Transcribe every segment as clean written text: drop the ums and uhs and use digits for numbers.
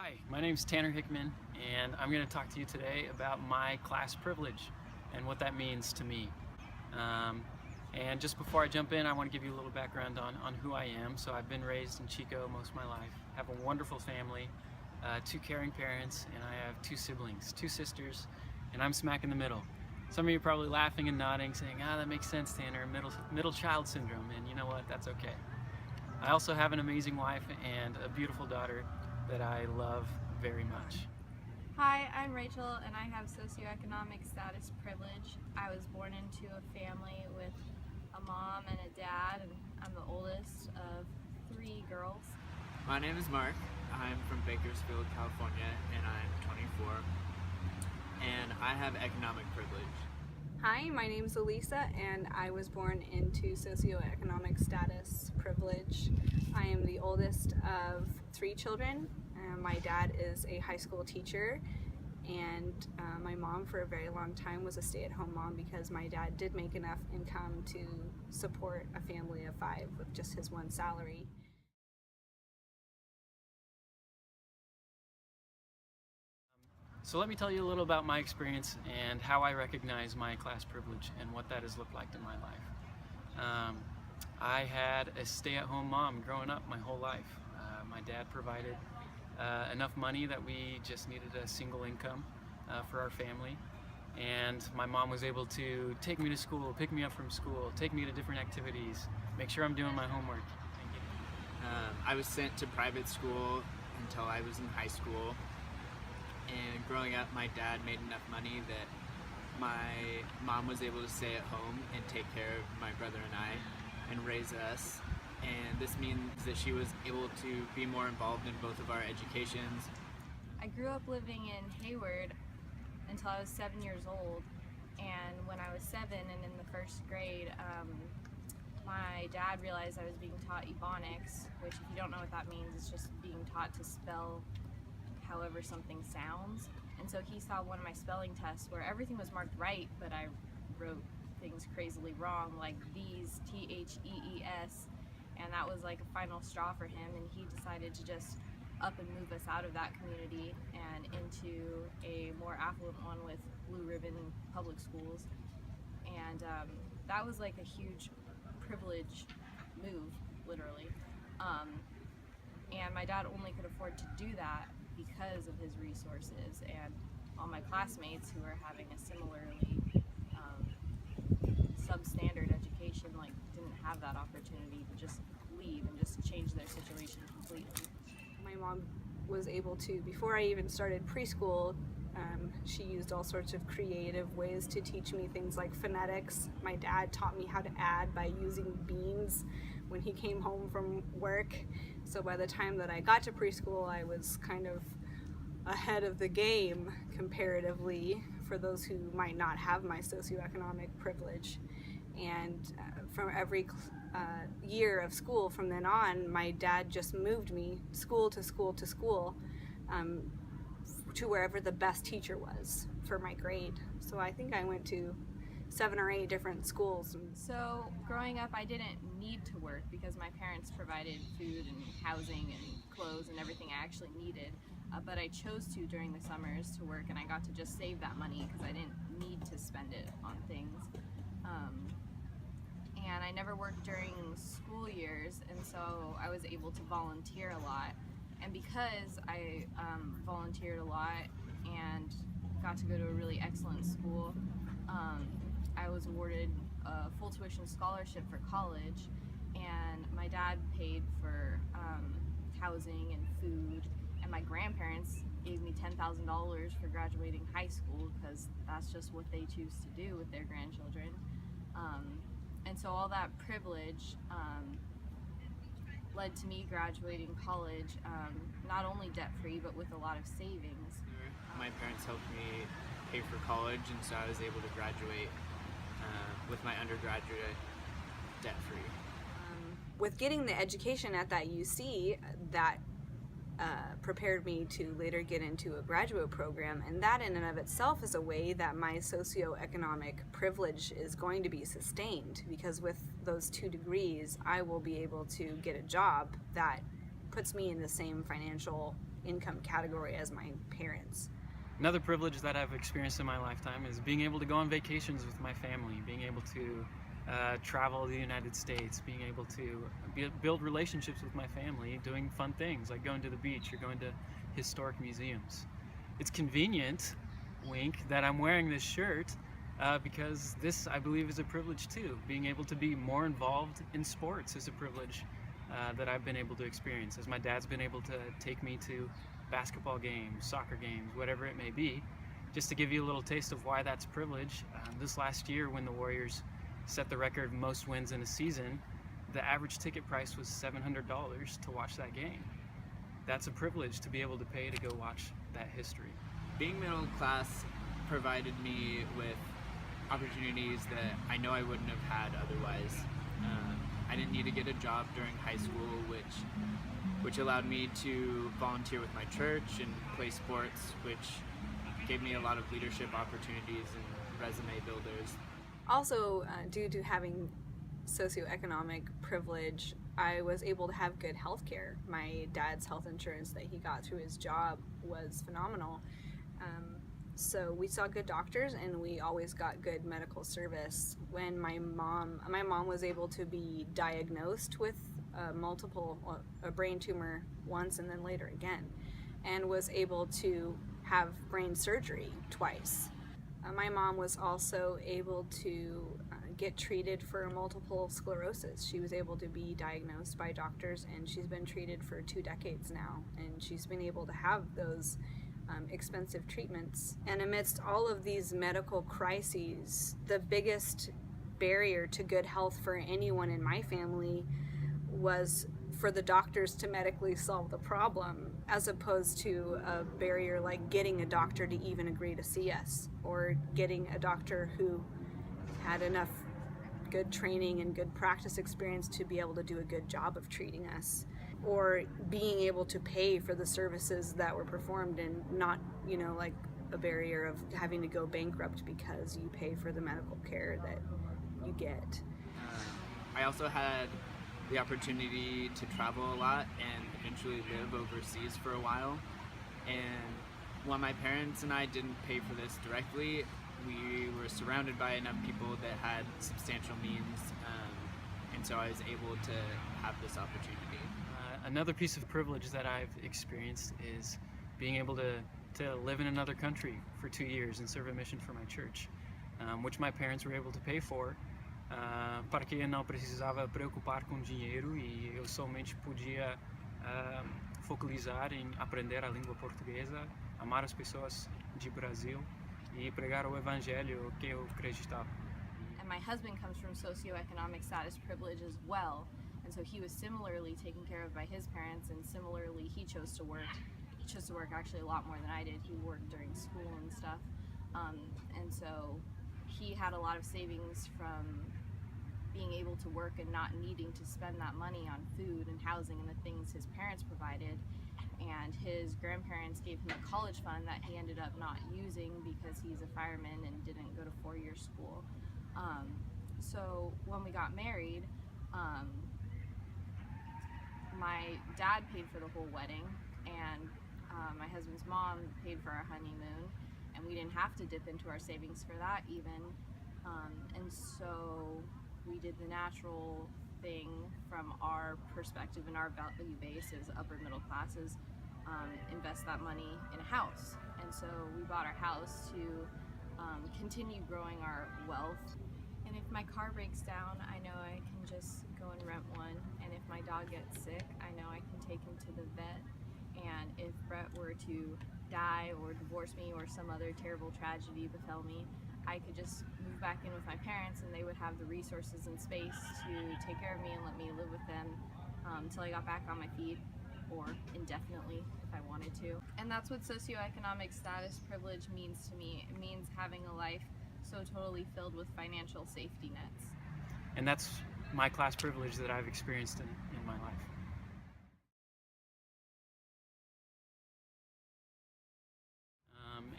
Hi, my name's Tanner Hickman, and I'm going to talk to you today about my class privilege and what that means to me. And just before I jump in, I want to give you a little background on who I am. So I've been raised in Chico most of my life, have a wonderful family, two caring parents, and I have two siblings, two sisters, and I'm smack in the middle. Some of you are probably laughing and nodding, saying, that makes sense, Tanner, middle child syndrome, and you know what, that's okay. I also have an amazing wife and a beautiful daughter that I love very much. Hi, I'm Rachel and I have socioeconomic status privilege. I was born into a family with a mom and a dad, and I'm the oldest of 3 girls. My name is Mark. I'm from Bakersfield, California, and I'm 24. And I have economic privilege. Hi, my name is Elisa and I was born into socioeconomic status privilege. I am the oldest of 3 children. My dad is a high school teacher, and my mom for a very long time was a stay-at-home mom because my dad did make enough income to support a family of 5 with just his one salary. So let me tell you a little about my experience and how I recognize my class privilege and what that has looked like in my life. I had a stay-at-home mom growing up my whole life. My dad provided enough money that we just needed a single income for our family. And my mom was able to take me to school, pick me up from school, take me to different activities, make sure I'm doing my homework. I was sent to private school until I was in high school. And growing up, my dad made enough money that my mom was able to stay at home and take care of my brother and I and raise us. And this means that she was able to be more involved in both of our educations. I grew up living in Hayward until I was 7 years old, and when I was 7 and in the 1st grade, my dad realized I was being taught Ebonics, which if you don't know what that means, it's just being taught to spell however something sounds. And so he saw one of my spelling tests where everything was marked right, but I wrote things crazily wrong, like these, T-H-E-E-S, and that was like a final straw for him, and he decided to just up and move us out of that community and into a more affluent one with blue ribbon public schools. And that was like a huge privilege move, literally. And my dad only could afford to do that because of his resources, and all my classmates who are having a similarly substandard education didn't have that opportunity to just leave and just change their situation completely. My mom was able to, before I even started preschool, she used all sorts of creative ways to teach me things like phonetics. My dad taught me how to add by using beans when he came home from work. So by the time that I got to preschool, I was kind of ahead of the game comparatively for those who might not have my socioeconomic privilege. And from every year of school from then on, my dad just moved me school to school to school, to wherever the best teacher was for my grade. So I think I went to 7 or 8 different schools. So growing up, I didn't need to work because my parents provided food and housing and clothes and everything I actually needed. But I chose to during the summers to work, and I got to just save that money because I didn't need to spend it on things. And I never worked during school years, and so I was able to volunteer a lot. And because I volunteered a lot and got to go to a really excellent school, I was awarded a full tuition scholarship for college, and my dad paid for housing and food, and my grandparents gave me $10,000 for graduating high school because that's just what they choose to do with their grandchildren. And so all that privilege led to me graduating college, not only debt-free, but with a lot of savings. My parents helped me pay for college, and so I was able to graduate with my undergraduate debt-free. With getting the education at that UC, that prepared me to later get into a graduate program, and that in and of itself is a way that my socioeconomic privilege is going to be sustained, because with those 2 degrees I will be able to get a job that puts me in the same financial income category as my parents. Another privilege that I've experienced in my lifetime is being able to go on vacations with my family, being able to travel the United States, being able to build relationships with my family, doing fun things like going to the beach or going to historic museums. It's convenient, wink, that I'm wearing this shirt because this, I believe, is a privilege too. Being able to be more involved in sports is a privilege that I've been able to experience, as my dad's been able to take me to basketball games, soccer games, whatever it may be. Just to give you a little taste of why that's privilege, this last year when the Warriors set the record of most wins in a season, the average ticket price was $700 to watch that game. That's a privilege to be able to pay to go watch that history. Being middle class provided me with opportunities that I know I wouldn't have had otherwise. I didn't need to get a job during high school, which allowed me to volunteer with my church and play sports, which gave me a lot of leadership opportunities and resume builders. Also, due to having socioeconomic privilege, I was able to have good health care. My dad's health insurance that he got through his job was phenomenal. So we saw good doctors and we always got good medical service. When my mom was able to be diagnosed with a brain tumor once and then later again, and was able to have brain surgery twice. My mom was also able to get treated for multiple sclerosis. She was able to be diagnosed by doctors, and she's been treated for 2 decades now, and she's been able to have those expensive treatments. And amidst all of these medical crises, the biggest barrier to good health for anyone in my family was for the doctors to medically solve the problem, as opposed to a barrier like getting a doctor to even agree to see us, or getting a doctor who had enough good training and good practice experience to be able to do a good job of treating us, or being able to pay for the services that were performed, and not, like a barrier of having to go bankrupt because you pay for the medical care that you get. I also had the opportunity to travel a lot and eventually live overseas for a while. And while my parents and I didn't pay for this directly, we were surrounded by enough people that had substantial means, and so I was able to have this opportunity. Another piece of privilege that I've experienced is being able to live in another country for 2 years and serve a mission for my church, which my parents were able to pay for, para que eu não precisava preocupar com dinheiro e eu somente podia focalizar em aprender a língua portuguesa, amar as pessoas de Brasil e pregar o evangelho que eu acreditava. And my husband comes from socioeconomic status privilege as well, and so he was similarly taken care of by his parents, and similarly he chose to work. He chose to work actually a lot more than I did. He worked during school and stuff, and so he had a lot of savings from being able to work and not needing to spend that money on food and housing and the things his parents provided. And his grandparents gave him a college fund that he ended up not using because he's a fireman and didn't go to 4-year school. So when we got married, my dad paid for the whole wedding, and my husband's mom paid for our honeymoon, and we didn't have to dip into our savings for that even. And so we did the natural thing from our perspective and our value base as upper middle classes, invest that money in a house. And so we bought our house to continue growing our wealth. And if my car breaks down, I know I can just go and rent one. And if my dog gets sick, I know I can take him to the vet. And if Brett were to die or divorce me or some other terrible tragedy befell me, I could just move back in with my parents, and they would have the resources and space to take care of me and let me live with them until I got back on my feet, or indefinitely if I wanted to. And that's what socioeconomic status privilege means to me. It means having a life so totally filled with financial safety nets. And that's my class privilege that I've experienced in my life.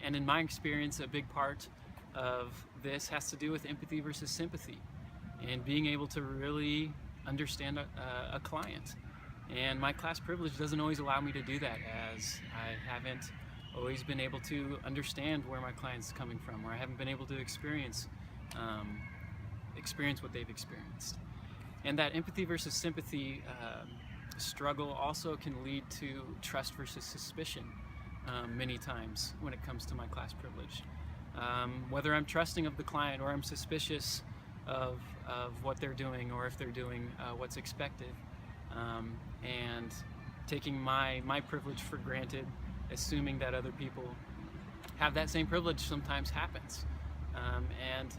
And in my experience, a big part of this has to do with empathy versus sympathy, and being able to really understand a client. And my class privilege doesn't always allow me to do that, as I haven't always been able to understand where my client's coming from, or I haven't been able to experience what they've experienced. And that empathy versus sympathy struggle also can lead to trust versus suspicion many times when it comes to my class privilege. Whether I'm trusting of the client or I'm suspicious of what they're doing, or if they're doing what's expected, and taking my privilege for granted, assuming that other people have that same privilege sometimes happens, and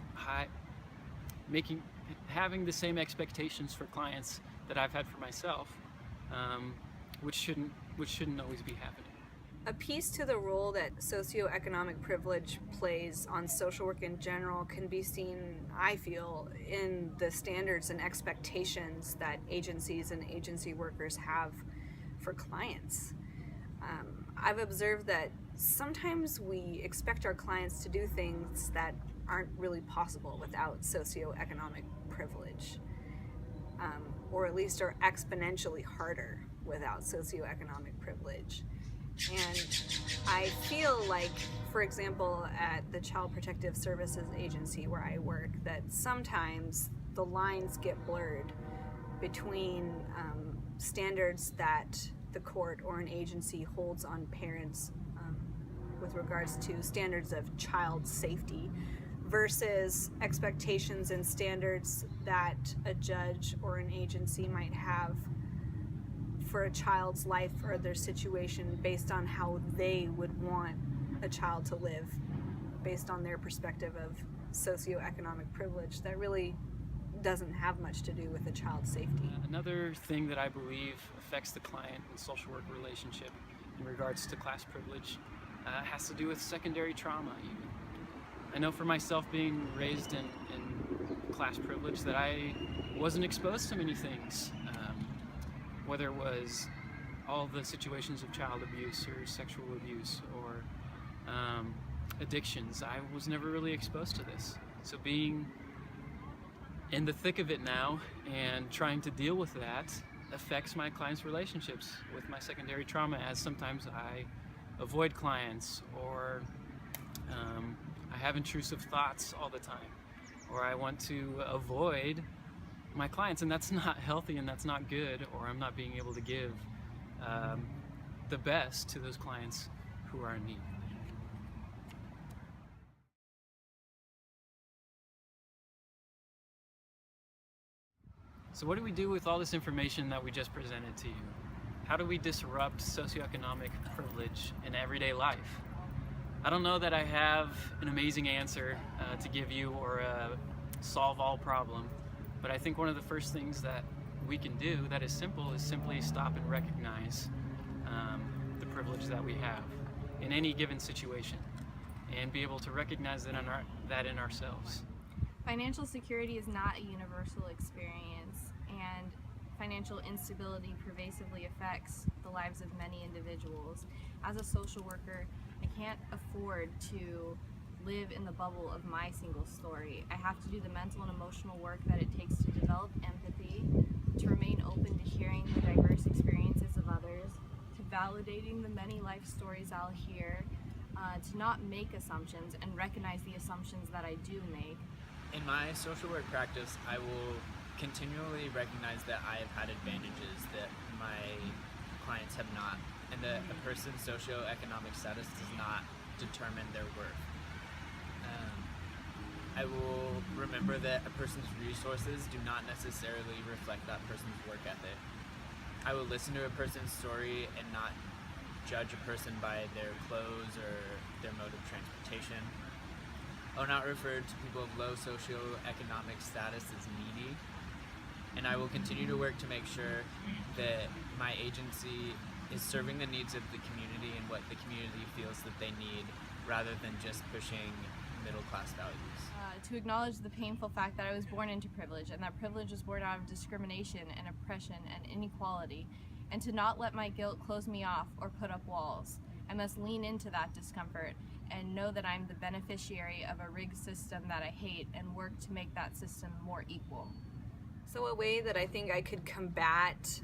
having the same expectations for clients that I've had for myself, which shouldn't always be happening. A piece to the role that socioeconomic privilege plays on social work in general can be seen, I feel, in the standards and expectations that agencies and agency workers have for clients. I've observed that sometimes we expect our clients to do things that aren't really possible without socioeconomic privilege, or at least are exponentially harder without socioeconomic privilege. And I feel like, for example, at the Child Protective Services Agency where I work, that sometimes the lines get blurred between standards that the court or an agency holds on parents with regards to standards of child safety versus expectations and standards that a judge or an agency might have for a child's life or their situation based on how they would want a child to live, based on their perspective of socioeconomic privilege that really doesn't have much to do with the child's safety. Another thing that I believe affects the client and social work relationship in regards to class privilege has to do with secondary trauma even. I know for myself, being raised in class privilege, that I wasn't exposed to many things, whether it was all the situations of child abuse or sexual abuse or addictions. I was never really exposed to this. So being in the thick of it now and trying to deal with that affects my clients' relationships with my secondary trauma, as sometimes I avoid clients, or I have intrusive thoughts all the time, or I want to avoid my clients, and that's not healthy and that's not good, or I'm not being able to give the best to those clients who are in need. So what do we do with all this information that we just presented to you? How do we disrupt socioeconomic privilege in everyday life? I don't know that I have an amazing answer to give you, or a solve-all problem, but I think one of the first things that we can do that is simple is simply stop and recognize the privilege that we have in any given situation, and be able to recognize that in ourselves. Financial security is not a universal experience, and financial instability pervasively affects the lives of many individuals. As a social worker, I can't afford to live in the bubble of my single story. I have to do the mental and emotional work that it takes to develop empathy, to remain open to hearing the diverse experiences of others, to validating the many life stories I'll hear, to not make assumptions and recognize the assumptions that I do make. In my social work practice, I will continually recognize that I have had advantages that my clients have not, and that a person's socioeconomic status does not determine their worth. I will remember that a person's resources do not necessarily reflect that person's work ethic. I will listen to a person's story and not judge a person by their clothes or their mode of transportation. I will not refer to people of low socioeconomic status as needy, and I will continue to work to make sure that my agency is serving the needs of the community and what the community feels that they need, rather than just pushing middle-class values. To acknowledge the painful fact that I was born into privilege, and that privilege was born out of discrimination and oppression and inequality, and to not let my guilt close me off or put up walls. I must lean into that discomfort and know that I'm the beneficiary of a rigged system that I hate, and work to make that system more equal. So a way that I think I could combat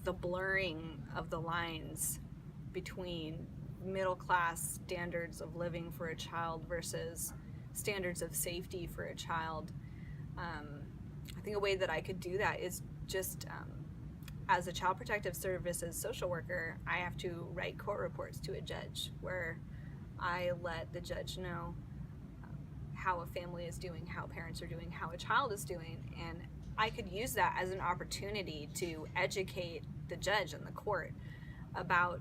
the blurring of the lines between middle class standards of living for a child versus standards of safety for a child. I think a way that I could do that is just as a child protective services social worker, I have to write court reports to a judge where I let the judge know how a family is doing, how parents are doing, how a child is doing, and I could use that as an opportunity to educate the judge and the court about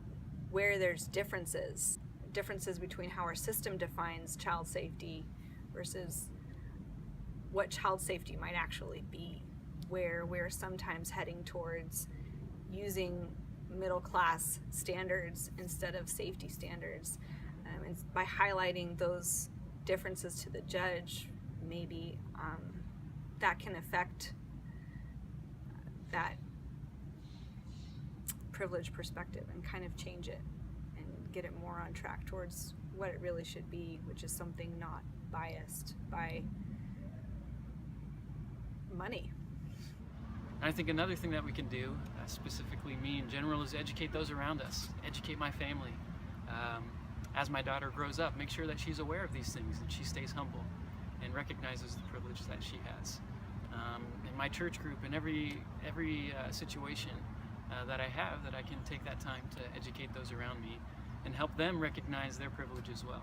where there's differences between how our system defines child safety versus what child safety might actually be, where we're sometimes heading towards using middle class standards instead of safety standards. And by highlighting those differences to the judge, maybe that can affect that privilege perspective and kind of change it and get it more on track towards what it really should be, which is something not biased by money. I think another thing that we can do, specifically me in general, is educate those around us, educate my family. As my daughter grows up, make sure that she's aware of these things and she stays humble and recognizes the privilege that she has. In my church group, in every situation that I have, that I can take that time to educate those around me and help them recognize their privilege as well.